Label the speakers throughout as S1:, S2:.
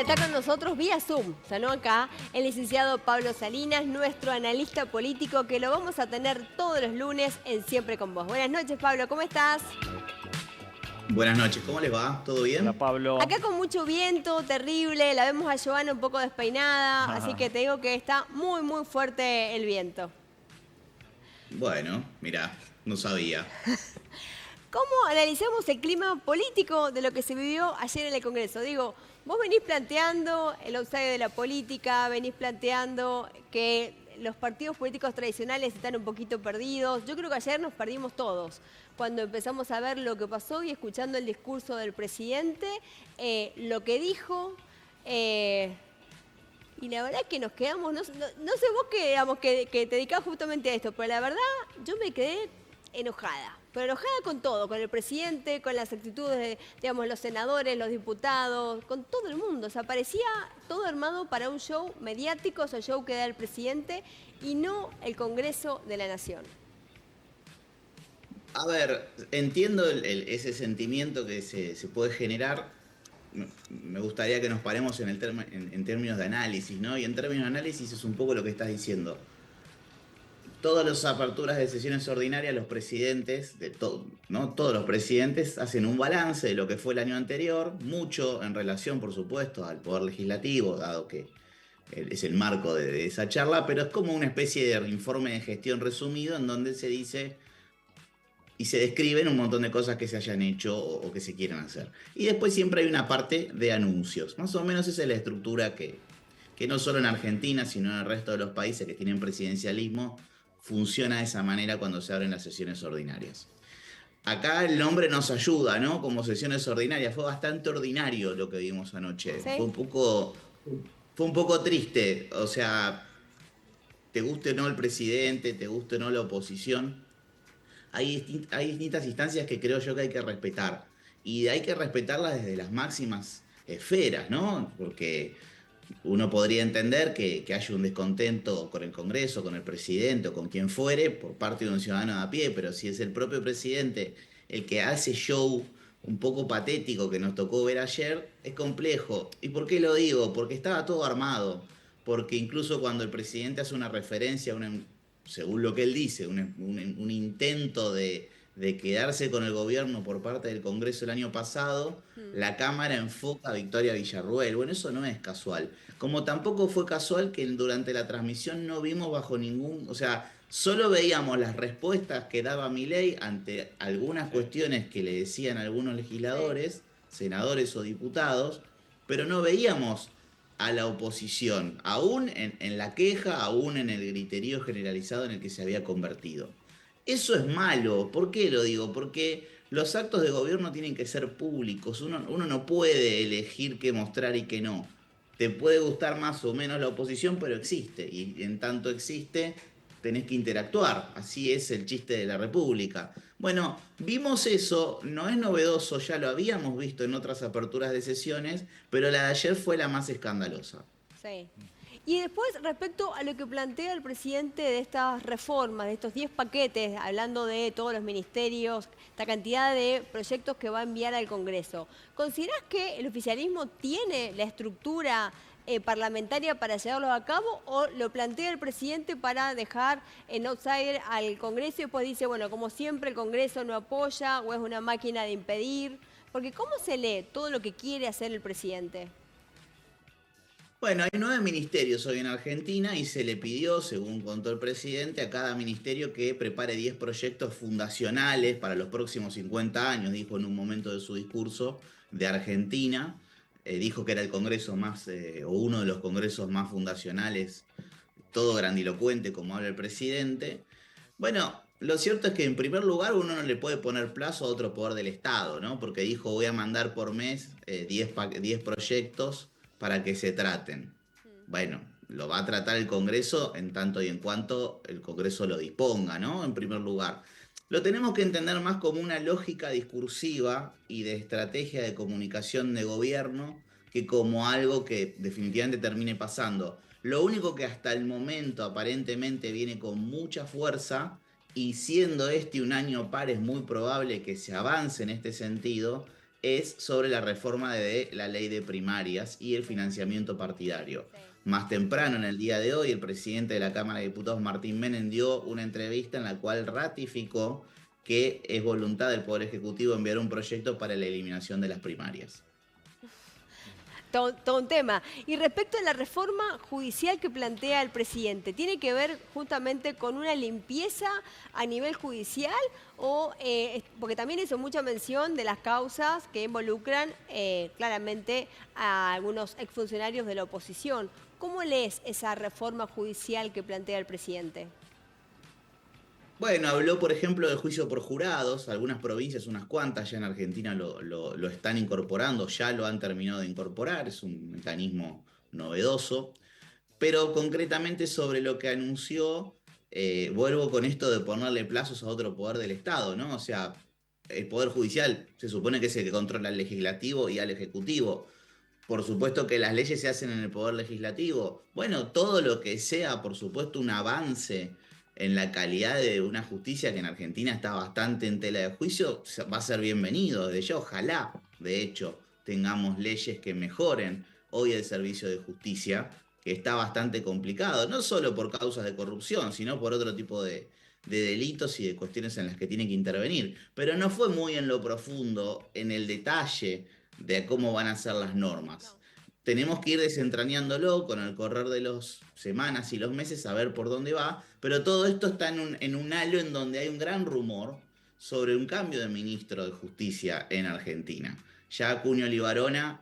S1: está con nosotros vía Zoom, sonó acá, el licenciado Pablo Salinas, nuestro analista político, que lo vamos a tener todos los lunes en Siempre con Vos. Buenas noches, Pablo, ¿cómo estás?
S2: Buenas noches, ¿cómo les va? ¿Todo
S3: Hola
S2: bien?
S3: Pablo.
S1: Acá con mucho viento, terrible, la vemos a Joana un poco despeinada, así que te digo que está muy, muy fuerte el viento.
S2: Bueno, mirá, no sabía.
S1: ¿Cómo analizamos el clima político de lo que se vivió ayer en el Congreso? Digo, vos venís planteando el outsider de la política, venís planteando que los partidos políticos tradicionales están un poquito perdidos. Yo creo que ayer nos perdimos todos cuando empezamos a ver lo que pasó y escuchando el discurso del presidente, lo que dijo. Y la verdad que nos quedamos, no sé vos que, digamos, que te dedicás justamente a esto, pero la verdad yo me quedé enojada. Pero enojada con todo, con el presidente, con las actitudes de, digamos, los senadores, los diputados, con todo el mundo. O sea, parecía todo armado para un show mediático, ese show que da el presidente, y no el Congreso de la Nación.
S2: A ver, entiendo ese sentimiento que se puede generar. Me gustaría que nos paremos en términos de análisis, ¿no? Y en términos de análisis es un poco lo que estás diciendo. Todas las aperturas de sesiones ordinarias, los presidentes, ¿no? Todos los presidentes hacen un balance de lo que fue el año anterior, mucho en relación, por supuesto, al Poder Legislativo, dado que es el marco de esa charla, pero es como una especie de informe de gestión resumido en donde se dice y se describen un montón de cosas que se hayan hecho o que se quieran hacer. Y después siempre hay una parte de anuncios. Más o menos esa es la estructura que no solo en Argentina, sino en el resto de los países que tienen presidencialismo, funciona de esa manera cuando se abren las sesiones ordinarias. Acá el nombre nos ayuda, ¿no? Como sesiones ordinarias. Fue bastante ordinario lo que vimos anoche.
S1: ¿Sí?
S2: Fue un poco triste. O sea, te guste o no el presidente, te guste o no la oposición, hay distintas instancias que creo yo que hay que respetar. Y hay que respetarlas desde las máximas esferas, ¿no? Porque uno podría entender que haya un descontento con el Congreso, con el presidente o con quien fuere por parte de un ciudadano de a pie, pero si es el propio presidente el que hace show un poco patético que nos tocó ver ayer, es complejo. ¿Y por qué lo digo? Porque estaba todo armado. Porque incluso cuando el presidente hace una referencia a una, según lo que él dice, un intento de quedarse con el gobierno por parte del Congreso el año pasado,
S1: Mm.
S2: la Cámara enfoca a Victoria Villarruel. Bueno, eso no es casual. Como tampoco fue casual que durante la transmisión no vimos bajo ningún, o sea, solo veíamos las respuestas que daba Milei ante algunas
S3: Sí.
S2: cuestiones que le decían algunos
S1: Sí.
S2: legisladores, senadores o diputados, pero no veíamos a la oposición, aún en la queja, aún en el griterío generalizado en el que se había convertido. Eso es malo. ¿Por qué lo digo? Porque los actos de gobierno tienen que ser públicos. Uno no puede elegir qué mostrar y qué no. Te puede gustar más o menos la oposición, pero existe. Y en tanto existe, tenés que interactuar. Así es el chiste de la República. Bueno, vimos eso, no es novedoso, ya lo habíamos visto en otras aperturas de sesiones, pero la de ayer fue la más escandalosa.
S1: Sí. Y después, respecto a lo que plantea el presidente de estas reformas, de estos 10 paquetes, hablando de todos los ministerios, esta cantidad de proyectos que va a enviar al Congreso, ¿considerás que el oficialismo tiene la estructura parlamentaria para llevarlo a cabo o lo plantea el presidente para dejar en outsider al Congreso y después dice, bueno, como siempre el Congreso no apoya o es una máquina de impedir? Porque ¿cómo se lee todo lo que quiere hacer el presidente?
S2: Bueno, hay 9 ministerios hoy en Argentina y se le pidió, según contó el presidente, a cada ministerio que prepare 10 proyectos fundacionales para los próximos 50 años, dijo en un momento de su discurso de Argentina. Dijo que era el congreso más, o uno de los congresos más fundacionales, todo grandilocuente como habla el presidente. Bueno, lo cierto es que en primer lugar uno no le puede poner plazo a otro poder del Estado, ¿no? Porque dijo voy a mandar por mes 10 proyectos para que se traten. Bueno, lo va a tratar el Congreso en tanto y en cuanto el Congreso lo disponga, ¿no? En primer lugar. Lo tenemos que entender más como una lógica discursiva y de estrategia de comunicación de gobierno que como algo que definitivamente termine pasando. Lo único que hasta el momento aparentemente viene con mucha fuerza y siendo este un año par es muy probable que se avance en este sentido, es sobre la reforma de la ley de primarias y el financiamiento partidario.
S1: Sí.
S2: Más temprano, en el día de hoy, el presidente de la Cámara de Diputados, Martín Menem, dio una entrevista en la cual ratificó que es voluntad del Poder Ejecutivo enviar un proyecto para la eliminación de las primarias.
S1: Todo un tema. Y respecto a la reforma judicial que plantea el presidente, ¿tiene que ver justamente con una limpieza a nivel judicial? Porque también hizo mucha mención de las causas que involucran claramente a algunos exfuncionarios de la oposición. ¿Cómo lees esa reforma judicial que plantea el presidente?
S2: Bueno, habló, por ejemplo, del juicio por jurados. Algunas provincias, unas cuantas, ya en Argentina lo están incorporando, ya lo han terminado de incorporar. Es un mecanismo novedoso. Pero concretamente sobre lo que anunció, vuelvo con esto de ponerle plazos a otro poder del Estado, ¿no? O sea, el Poder Judicial se supone que es el que controla al legislativo y al ejecutivo. Por supuesto que las leyes se hacen en el Poder Legislativo. Bueno, todo lo que sea, por supuesto, un avance en la calidad de una justicia que en Argentina está bastante en tela de juicio, va a ser bienvenido. De hecho, ojalá, de hecho, tengamos leyes que mejoren hoy el servicio de justicia, que está bastante complicado, no solo por causas de corrupción, sino por otro tipo de delitos y de cuestiones en las que tiene que intervenir. Pero no fue muy en lo profundo, en el detalle de cómo van a ser las normas.
S1: No.
S2: Tenemos que ir desentrañándolo con el correr de las semanas y los meses a ver por dónde va, pero todo esto está en un halo en donde hay un gran rumor sobre un cambio de ministro de Justicia en Argentina. Ya Acuña Libarona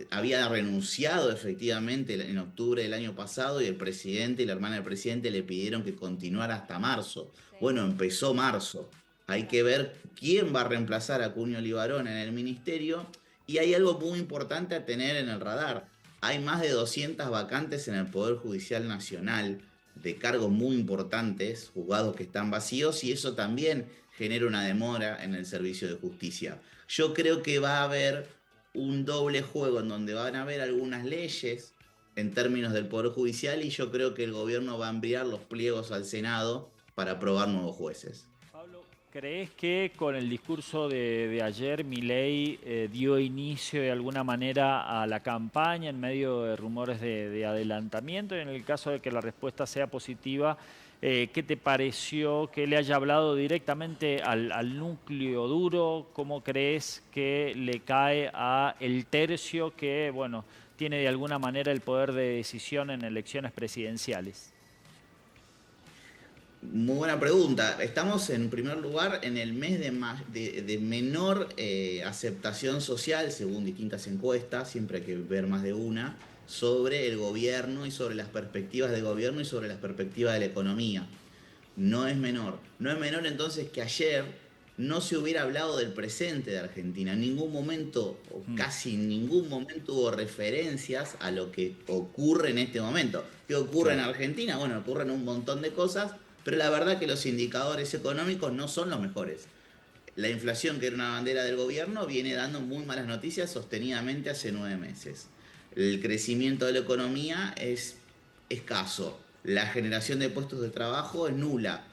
S2: había renunciado efectivamente en octubre del año pasado y el presidente y la hermana del presidente le pidieron que continuara hasta marzo.
S1: Sí,
S2: Bueno, empezó marzo. Hay que ver quién va a reemplazar a Acuña Libarón en el ministerio y hay algo muy importante a tener en el radar. Hay más de 200 vacantes en el Poder Judicial Nacional de cargos muy importantes, juzgados que están vacíos y eso también genera una demora en el servicio de justicia. Yo creo que va a haber un doble juego en donde van a haber algunas leyes en términos del Poder Judicial y yo creo que el gobierno va a enviar los pliegos al Senado para aprobar nuevos jueces.
S3: Pablo, ¿crees que con el discurso de ayer Milei dio inicio de alguna manera a la campaña en medio de rumores de adelantamiento? Y en el caso de que la respuesta sea positiva, ¿qué te pareció que le haya hablado directamente al núcleo duro? ¿Cómo crees que le cae a el tercio que, bueno, tiene de alguna manera el poder de decisión en elecciones presidenciales?
S2: Muy buena pregunta. Estamos en primer lugar en el mes de menor aceptación social, según distintas encuestas, siempre hay que ver más de una, sobre el gobierno y sobre las perspectivas de gobierno y sobre las perspectivas de la economía. No es menor. No es menor entonces que ayer no se hubiera hablado del presente de Argentina. En ningún momento, o casi en ningún momento, hubo referencias a lo que ocurre en este momento. ¿Qué ocurre en
S3: Claro.
S2: Argentina? Bueno, ocurren un montón de cosas, pero la verdad que los indicadores económicos no son los mejores. La inflación, que era una bandera del gobierno, viene dando muy malas noticias sostenidamente hace 9 meses. El crecimiento de la economía es escaso. La generación de puestos de trabajo es nula.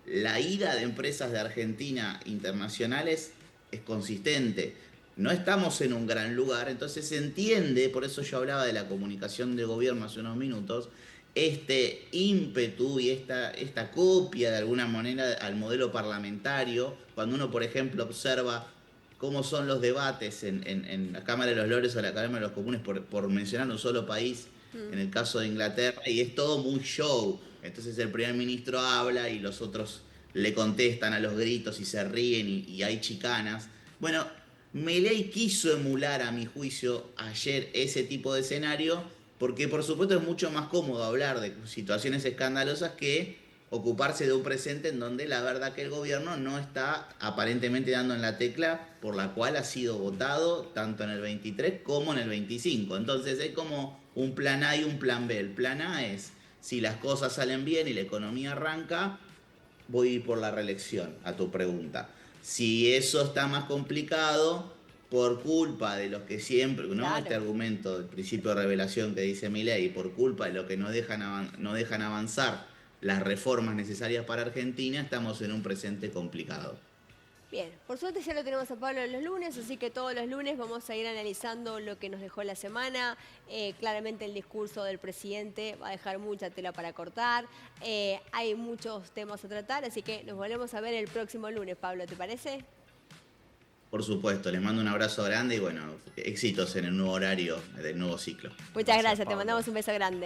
S2: La ida de empresas de Argentina internacionales es consistente. No estamos en un gran lugar, entonces se entiende, por eso yo hablaba de la comunicación de gobierno hace unos minutos, este ímpetu y esta copia de alguna manera al modelo parlamentario, cuando uno, por ejemplo, observa cómo son los debates en la Cámara de los Lores o la Cámara de los Comunes, por mencionar un solo país, en el caso de Inglaterra, y es todo muy show. Entonces el primer ministro habla y los otros le contestan a los gritos y se ríen y hay chicanas. Bueno, Milei quiso emular, a mi juicio, ayer ese tipo de escenario, porque por supuesto es mucho más cómodo hablar de situaciones escandalosas que ocuparse de un presente en donde la verdad que el gobierno no está aparentemente dando en la tecla por la cual ha sido votado tanto en el 23 como en el 25. Entonces es como un plan A y un plan B. El plan A es, si las cosas salen bien y la economía arranca, voy a ir por la reelección, a tu pregunta. Si eso está más complicado, por culpa de los que siempre, ¿no? Este
S1: claro.
S2: argumento del principio de revelación que dice Milei, por culpa de los que no dejan avanzar las reformas necesarias para Argentina, estamos en un presente complicado.
S1: Bien, por suerte ya lo tenemos a Pablo los lunes, así que todos los lunes vamos a ir analizando lo que nos dejó la semana. Claramente el discurso del presidente va a dejar mucha tela para cortar. Hay muchos temas a tratar, así que nos volvemos a ver el próximo lunes, Pablo, ¿te parece?
S2: Por supuesto, les mando un abrazo grande y bueno, éxitos en el nuevo horario del nuevo ciclo.
S1: Muchas gracias, te
S3: Pablo.
S1: mandamos un beso grande.